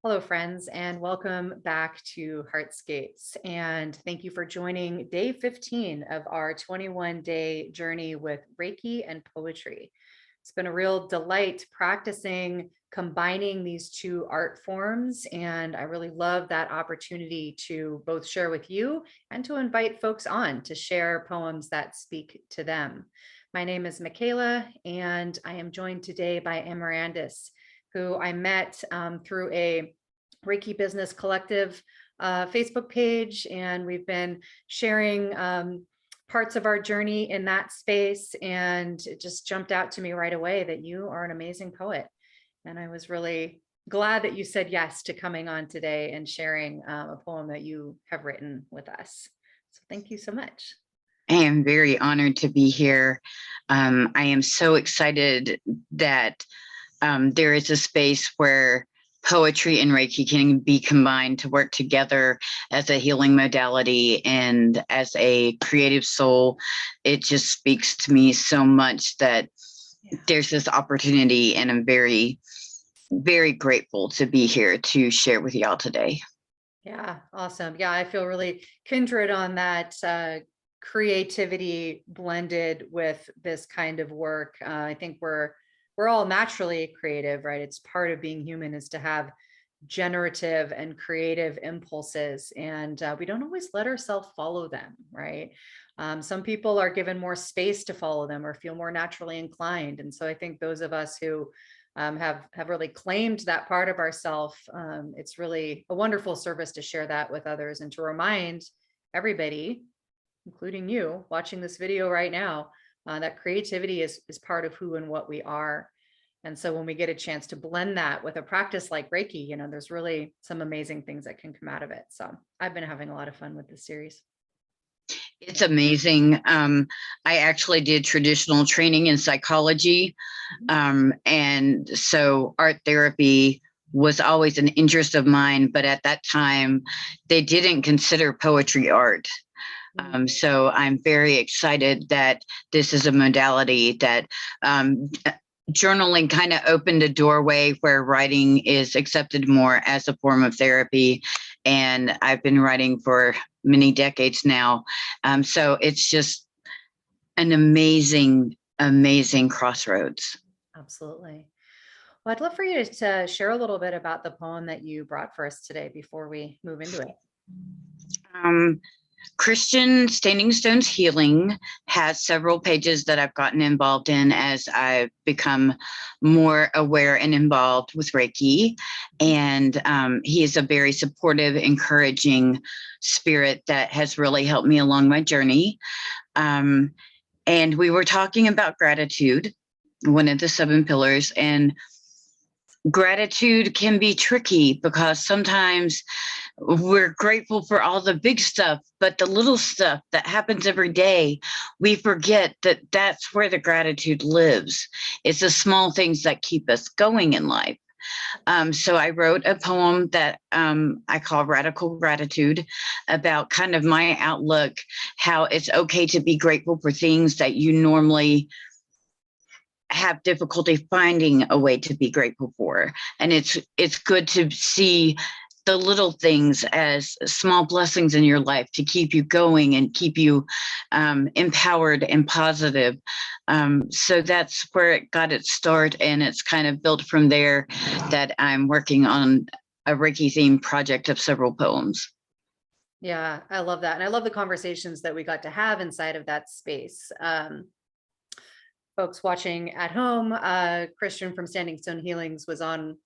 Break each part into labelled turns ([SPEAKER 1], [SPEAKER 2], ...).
[SPEAKER 1] Hello, friends, and welcome back to Heartscapes. And thank you for joining day 15 of our 21-day journey with Reiki and poetry. It's been a real delight practicing, combining these two art forms. And I really love that opportunity to both share with you and to invite folks on to share poems that speak to them. My name is Michaela, and I am joined today by Amirandis, who I met through a Reiki Business Collective Facebook page, and we've been sharing parts of our journey in that space. And it just jumped out to me right away that you are an amazing poet. And I was really glad that you said yes to coming on today and sharing a poem that you have written with us. So thank you so much.
[SPEAKER 2] I am very honored to be here. I am so excited that there is a space where poetry and Reiki can be combined to work together as a healing modality and as a creative soul. It just speaks to me so much that there's this opportunity, and I'm very, very grateful to be here to share with y'all today.
[SPEAKER 1] Yeah, awesome. Yeah, I feel really kindred on that creativity blended with this kind of work. I think we're all naturally creative, right? It's part of being human is to have generative and creative impulses, and we don't always let ourselves follow them, right? Some people are given more space to follow them or feel more naturally inclined, and so I think those of us who have really claimed that part of ourself, it's really a wonderful service to share that with others and to remind everybody, including you watching this video right now, that creativity is part of who and what we are. And so when we get a chance to blend that with a practice like Reiki, there's really some amazing things that can come out of it. So I've been having a lot of fun with this series.
[SPEAKER 2] It's amazing. I actually did traditional training in psychology. And so art therapy was always an interest of mine, but at that time, they didn't consider poetry art. So I'm very excited that this is a modality that journaling kind of opened a doorway where writing is accepted more as a form of therapy. And I've been writing for many decades now. So it's just an amazing, amazing crossroads.
[SPEAKER 1] Absolutely. Well, I'd love for you to share a little bit about the poem that you brought for us today before we move into it.
[SPEAKER 2] Christian Standing Stones Healing has several pages that I've gotten involved in as I've become more aware and involved with Reiki. And he is a very supportive, encouraging spirit that has really helped me along my journey. And we were talking about gratitude, one of the 7 pillars, and gratitude can be tricky because sometimes we're grateful for all the big stuff, but the little stuff that happens every day, we forget that that's where the gratitude lives. It's the small things that keep us going in life. So I wrote a poem that I call Radical Gratitude, about kind of my outlook, how it's okay to be grateful for things that you normally have difficulty finding a way to be grateful for. And it's good to see the little things as small blessings in your life to keep you going and keep you empowered and positive. So that's where it got its start, and it's kind of built from there that I'm working on a Reiki themed project of several poems.
[SPEAKER 1] Yeah, I love that. And I love the conversations that we got to have inside of that space. Folks watching at home, Christian from Standing Stone Healings was on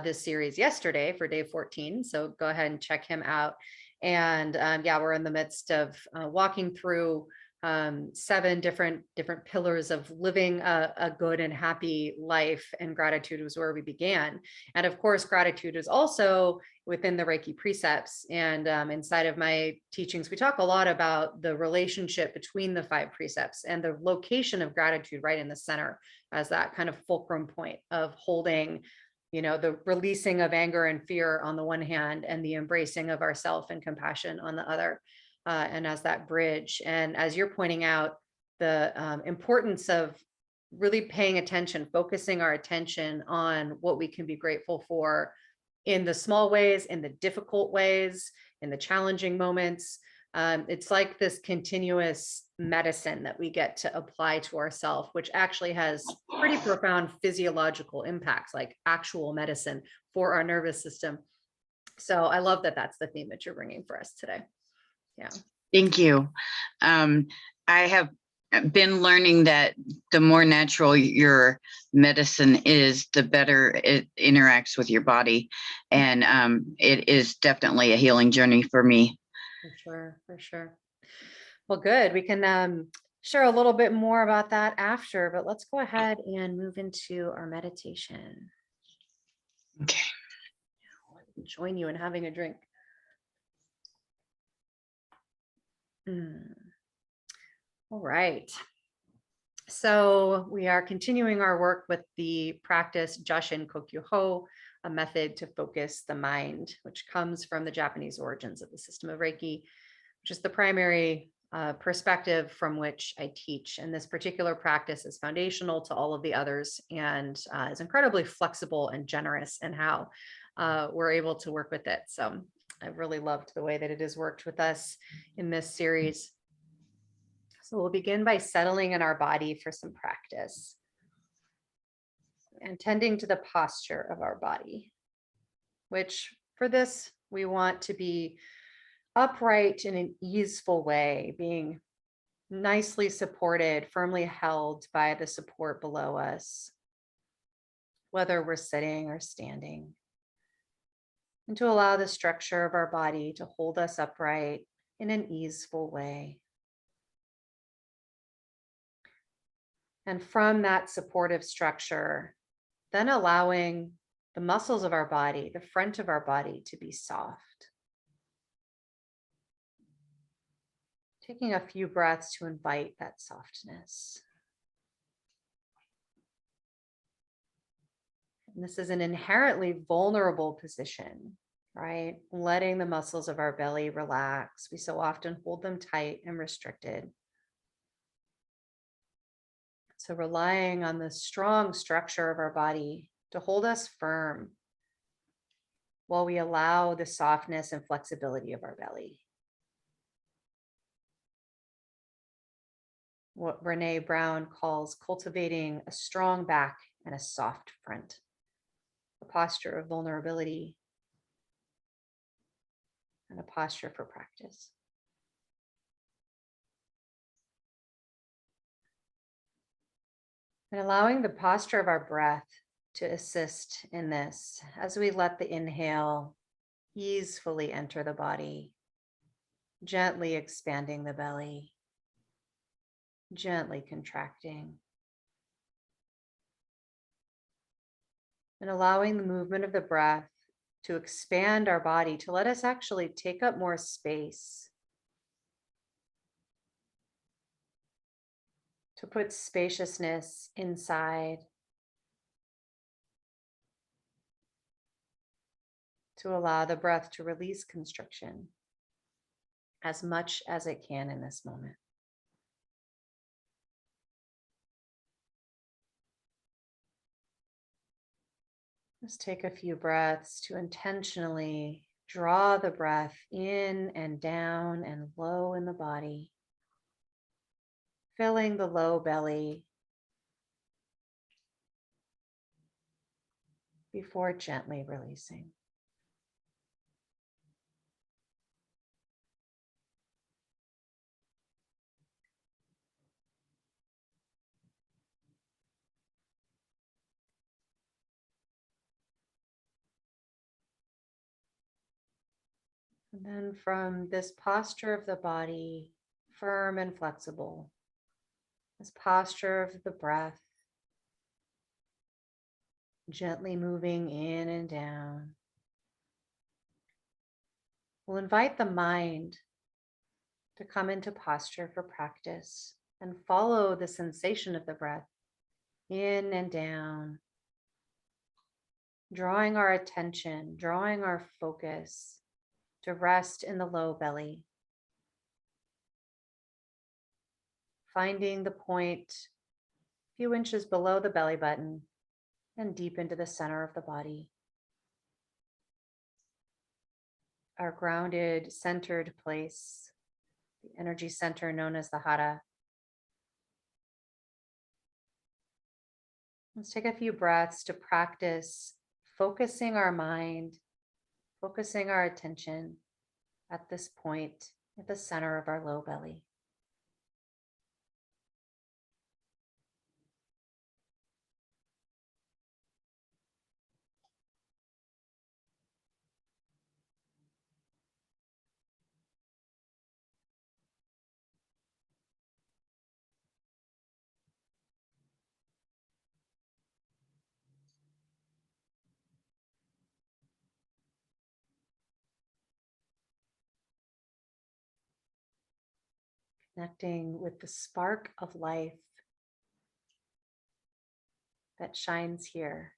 [SPEAKER 1] this series yesterday for day 14. So go ahead and check him out. And yeah, we're in the midst of walking through 7 different pillars of living a good and happy life, and gratitude was where we began. And of course, gratitude is also within the Reiki Precepts, and inside of my teachings we talk a lot about the relationship between the 5 precepts and the location of gratitude right in the center as that kind of fulcrum point of holding, the releasing of anger and fear on the one hand, and the embracing of ourself and compassion on the other. And as that bridge. And as you're pointing out, the importance of really paying attention, focusing our attention on what we can be grateful for in the small ways, in the difficult ways, in the challenging moments. It's like this continuous medicine that we get to apply to ourselves, which actually has pretty profound physiological impacts, like actual medicine for our nervous system. So I love that that's the theme that you're bringing for us today. Yeah.
[SPEAKER 2] Thank you. I have been learning that the more natural your medicine is, the better it interacts with your body. And it is definitely a healing journey for me.
[SPEAKER 1] For sure, for sure. Well, good. We can share a little bit more about that after, but let's go ahead and move into our meditation.
[SPEAKER 2] Okay.
[SPEAKER 1] Join you in having a drink. All right. So we are continuing our work with the practice Jushin Kokyuho, a method to focus the mind, which comes from the Japanese origins of the system of Reiki, which is the primary perspective from which I teach. And this particular practice is foundational to all of the others and is incredibly flexible and generous in how we're able to work with it. So I've really loved the way that it has worked with us in this series. So we'll begin by settling in our body for some practice and tending to the posture of our body, which for this, we want to be upright in an easeful way, being nicely supported, firmly held by the support below us, whether we're sitting or standing, and to allow the structure of our body to hold us upright in an easeful way. And from that supportive structure, then allowing the muscles of our body, the front of our body, to be soft. Taking a few breaths to invite that softness. And this is an inherently vulnerable position, right? Letting the muscles of our belly relax. We so often hold them tight and restricted. So relying on the strong structure of our body to hold us firm while we allow the softness and flexibility of our belly. What Brené Brown calls cultivating a strong back and a soft front, a posture of vulnerability and a posture for practice. And allowing the posture of our breath to assist in this as we let the inhale easefully enter the body, gently expanding the belly, gently contracting, and allowing the movement of the breath to expand our body, to let us actually take up more space, to put spaciousness inside, to allow the breath to release constriction as much as it can in this moment. Just take a few breaths to intentionally draw the breath in and down and low in the body, filling the low belly before gently releasing. And then from this posture of the body, firm and flexible, this posture of the breath, gently moving in and down, we'll invite the mind to come into posture for practice and follow the sensation of the breath in and down, drawing our attention, drawing our focus to rest in the low belly, finding the point a few inches below the belly button and deep into the center of the body. our grounded, centered place, the energy center known as the Hara. Let's take a few breaths to practice focusing our mind, focusing our attention at this point, at the center of our low belly. Connecting with the spark of life that shines here.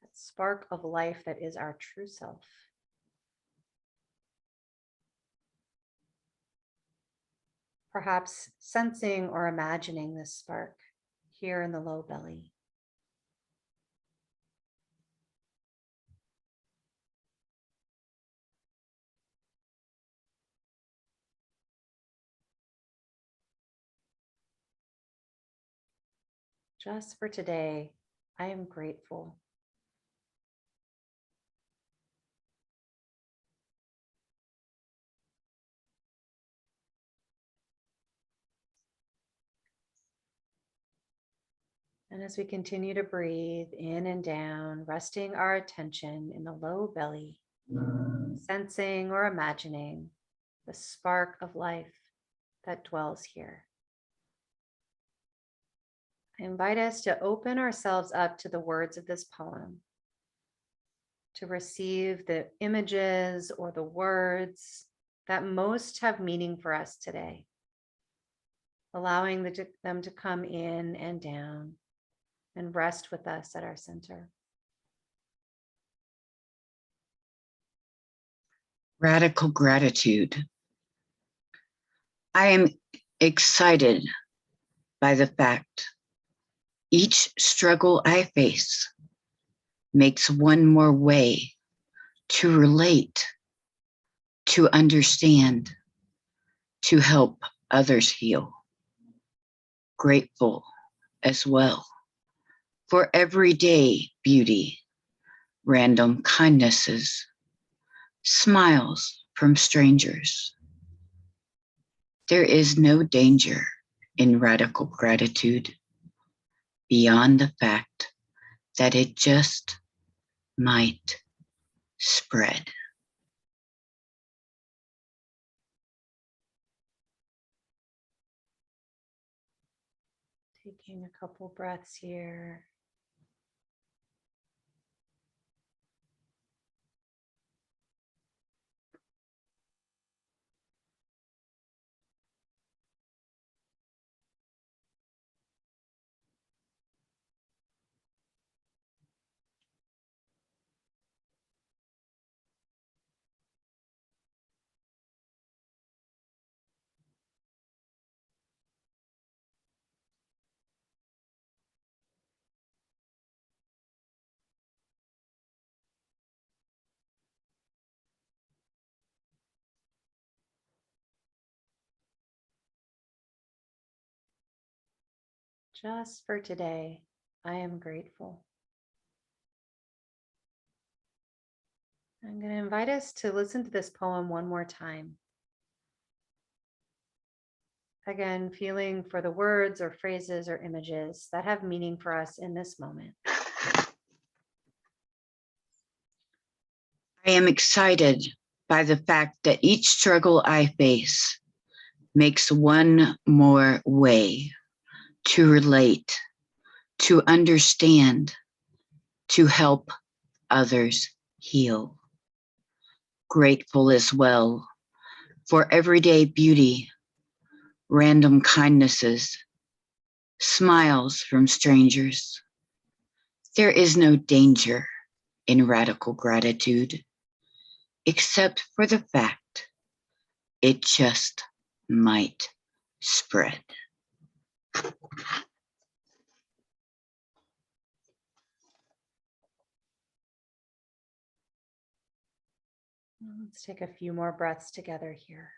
[SPEAKER 1] That spark of life that is our true self. Perhaps sensing or imagining this spark here in the low belly. Just for today, I am grateful. And as we continue to breathe in and down, resting our attention in the low belly, sensing or imagining the spark of life that dwells here. I invite us to open ourselves up to the words of this poem, to receive the images or the words that most have meaning for us today, allowing them to come in and down and rest with us at our center.
[SPEAKER 2] Radical gratitude. I am excited by the fact each struggle I face makes one more way to relate, to understand, to help others heal. Grateful as well for everyday beauty, random kindnesses, smiles from strangers. There is no danger in radical gratitude beyond the fact that it just might spread.
[SPEAKER 1] Taking a couple breaths here. Just for today, I am grateful. I'm going to invite us to listen to this poem one more time. Again, feeling for the words or phrases or images that have meaning for us in this moment.
[SPEAKER 2] I am excited by the fact that each struggle I face makes one more way to relate, to understand, to help others heal. Grateful as well for everyday beauty, random kindnesses, smiles from strangers. There is no danger in radical gratitude, except for the fact it just might spread.
[SPEAKER 1] Let's take a few more breaths together here.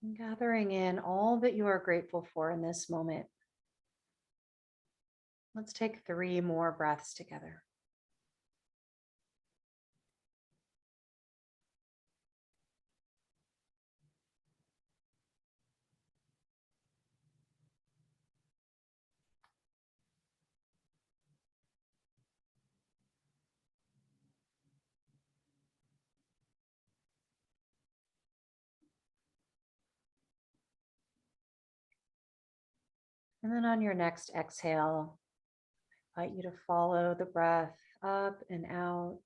[SPEAKER 1] And gathering in all that you are grateful for in this moment. Let's take 3 more breaths together. And then on your next exhale, I invite you to follow the breath up and out,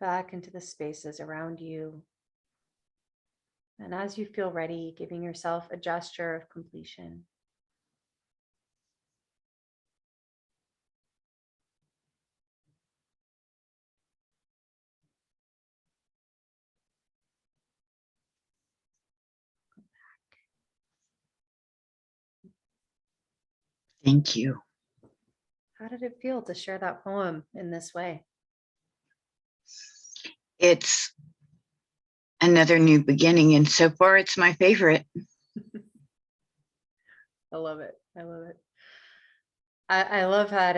[SPEAKER 1] back into the spaces around you. And as you feel ready, giving yourself a gesture of completion.
[SPEAKER 2] Thank you.
[SPEAKER 1] How did it feel to share that poem in this way?
[SPEAKER 2] It's another new beginning, and so far it's my favorite.
[SPEAKER 1] I love it. I love it. I love how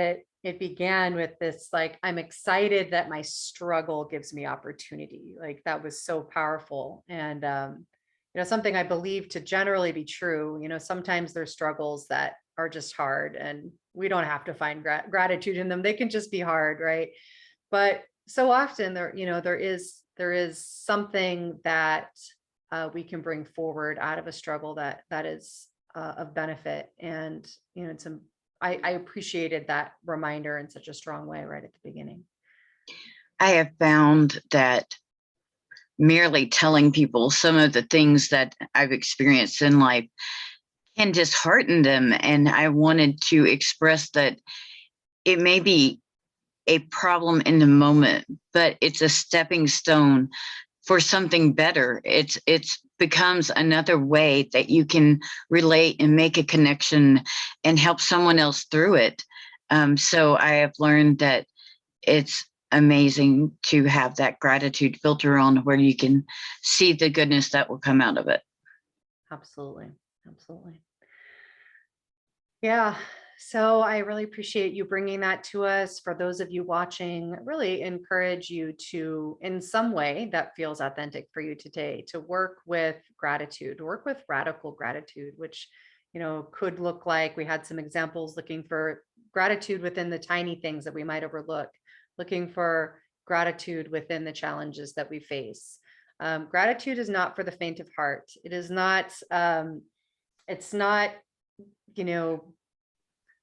[SPEAKER 1] it began with this, like, I'm excited that my struggle gives me opportunity. Like, that was so powerful. And something I believe to generally be true. Sometimes there's struggles that are just hard and we don't have to find gratitude in them. They can just be hard, right? But so often there is something that we can bring forward out of a struggle that is of benefit. And I appreciated that reminder in such a strong way right at the beginning.
[SPEAKER 2] I have found that merely telling people some of the things that I've experienced in life can dishearten them. And I wanted to express that it may be a problem in the moment, but it's a stepping stone for something better. It's becomes another way that you can relate and make a connection and help someone else through it. So I have learned that it's amazing to have that gratitude filter on where you can see the goodness that will come out of it.
[SPEAKER 1] Absolutely. Absolutely. Yeah. So I really appreciate you bringing that to us. For those of you watching, really encourage you to, in some way that feels authentic for you today, to work with gratitude, work with radical gratitude, which, could look like, we had some examples looking for gratitude within the tiny things that we might overlook, looking for gratitude within the challenges that we face. Gratitude is not for the faint of heart. It is not, it's not, you know,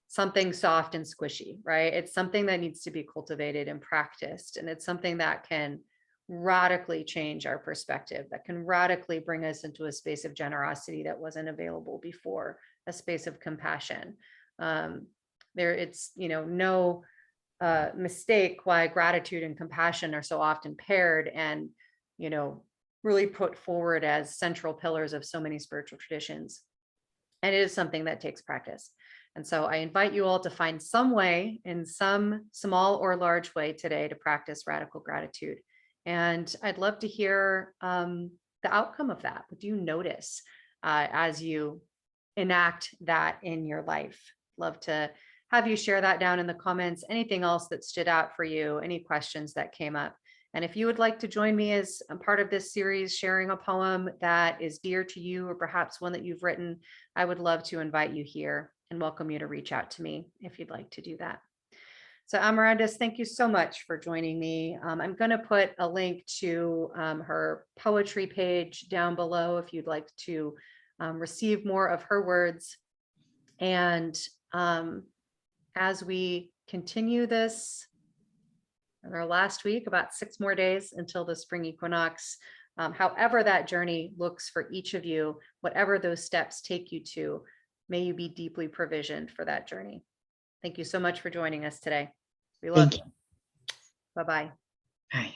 [SPEAKER 1] something soft and squishy, right? It's something that needs to be cultivated and practiced. And it's something that can radically change our perspective, that can radically bring us into a space of generosity that wasn't available before, a space of compassion. It's, no mistake why gratitude and compassion are so often paired and, really put forward as central pillars of so many spiritual traditions. And it is something that takes practice. And so I invite you all to find some way, in some small or large way today, to practice radical gratitude. And I'd love to hear the outcome of that. What do you notice as you enact that in your life? Love to have you share that down in the comments. Anything else that stood out for you, any questions that came up. And if you would like to join me as a part of this series, sharing a poem that is dear to you, or perhaps one that you've written, I would love to invite you here and welcome you to reach out to me if you'd like to do that. So Amirandis, thank you so much for joining me. I'm going to put a link to her poetry page down below if you'd like to receive more of her words. And As we continue this in our last week, about 6 more days until the spring equinox, however that journey looks for each of you, whatever those steps take you to, may you be deeply provisioned for that journey. Thank you so much for joining us today. We love
[SPEAKER 2] Thank
[SPEAKER 1] you. Bye-bye.
[SPEAKER 2] Bye.